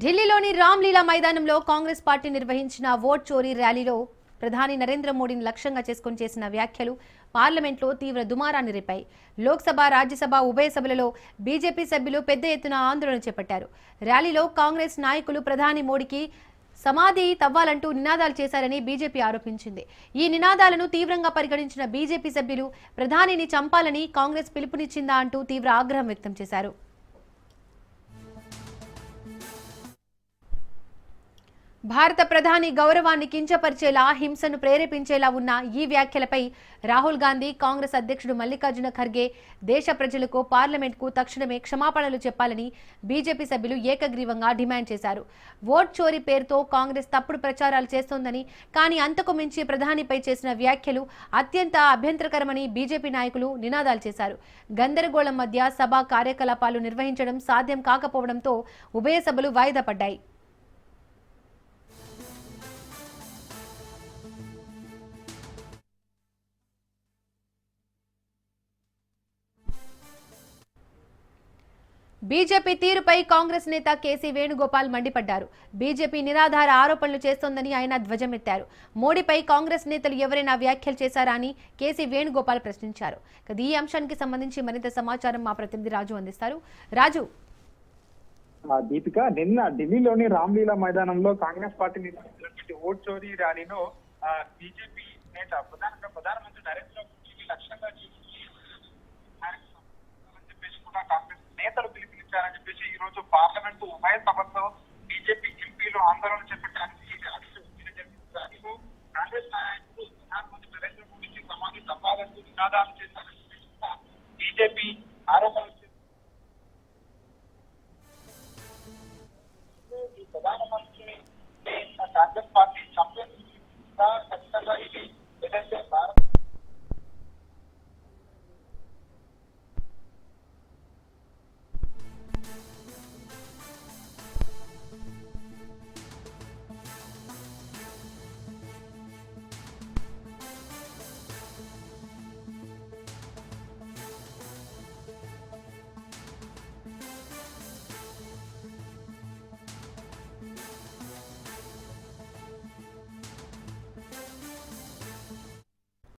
ఢిల్లీలోని రామ్లీలా మైదానంలో కాంగ్రెస్ పార్టీ నిర్వహించిన ఓట్ చోరీ ర్యాలీలో ప్రధాని నరేంద్ర మోడీని లక్ష్యంగా చేసుకుని చేసిన వ్యాఖ్యలు పార్లమెంట్లో తీవ్ర దుమారాన్ని రేపాయి. లోక్సభ, రాజ్యసభ ఉభయ సభలలో బీజేపీ సభ్యులు పెద్ద ఎత్తున ఆందోళన చేపట్టారు. ర్యాలీలో కాంగ్రెస్ నాయకులు ప్రధాని మోడీకి సమాధి తవ్వాలంటూ నినాదాలు చేశారని బీజేపీ ఆరోపించింది. ఈ నినాదాలను తీవ్రంగా పరిగణించిన బీజేపీ సభ్యులు ప్రధానిని చంపాలని కాంగ్రెస్ పిలుపునిచ్చిందా అంటూ తీవ్ర ఆగ్రహం వ్యక్తం చేశారు. భారత ప్రధాని గౌరవాన్ని కించపరిచేలా, హింసను ప్రేరేపించేలా ఉన్న ఈ వ్యాఖ్యలపై రాహుల్ గాంధీ, కాంగ్రెస్ అధ్యక్షుడు మల్లికార్జున ఖర్గే దేశ ప్రజలకు, పార్లమెంట్కు తక్షణమే క్షమాపణలు చెప్పాలని బీజేపీ సభ్యులు ఏకగ్రీవంగా డిమాండ్ చేశారు. ఓట్ చోరీ పేరుతో కాంగ్రెస్ తప్పుడు ప్రచారాలు చేస్తోందని, కానీ అంతకు మించి ప్రధానిపై చేసిన వ్యాఖ్యలు అత్యంత అభ్యంతరకరమని బీజేపీ నాయకులు నినాదాలు చేశారు. గందరగోళం మధ్య సభా కార్యకలాపాలు నిర్వహించడం సాధ్యం కాకపోవడంతో ఉభయ సభలు వాయిదా పడ్డాయి. బీజేపీ తీరుపై కాంగ్రెస్ నేత కేసీ వేణుగోపాల్ మండిపడ్డారు. బీజేపీ నిరాధార ఆరోపణలు చేస్తోందని ఆయన ధ్వజమెత్తారు. మోడీపై కాంగ్రెస్ నేతలు ఎవరైనా వ్యాఖ్యలు చేశారా అని కేసీ వేణుగోపాల్ ప్రశ్నించారు. ఈ అంశానికి సంబంధించి మరింత సమాచారం మా ప్రతినిధి రాజు అందిస్తారు. రాజు. దీపిక, నిన్న ఢిల్లీలోని రామ్లీలా మైదానంలో కాంగ్రెస్ పార్టీ నిర్వహించిన ఓట్ చోరీ ర్యాలీలో బీజేపీ నేత ప్రధానమంత్రి నరేంద్ర మోడీని లక్ష్యంగా చెప్పేసి కూడా కాంగ్రెస్ నేతలు పిలుపునిచ్చారని చెప్పేసి ఈ రోజు పార్లమెంటు ఉభయ సభల్లో బీజేపీ ఎంపీలు ఆందోళన చేపట్టడానికి కాంగ్రెస్ నాయకులు ప్రధానమంత్రి నరేంద్ర మోడీకి సమాధి తవ్వాలంటూ నినాదాలు చేశారని బీజేపీ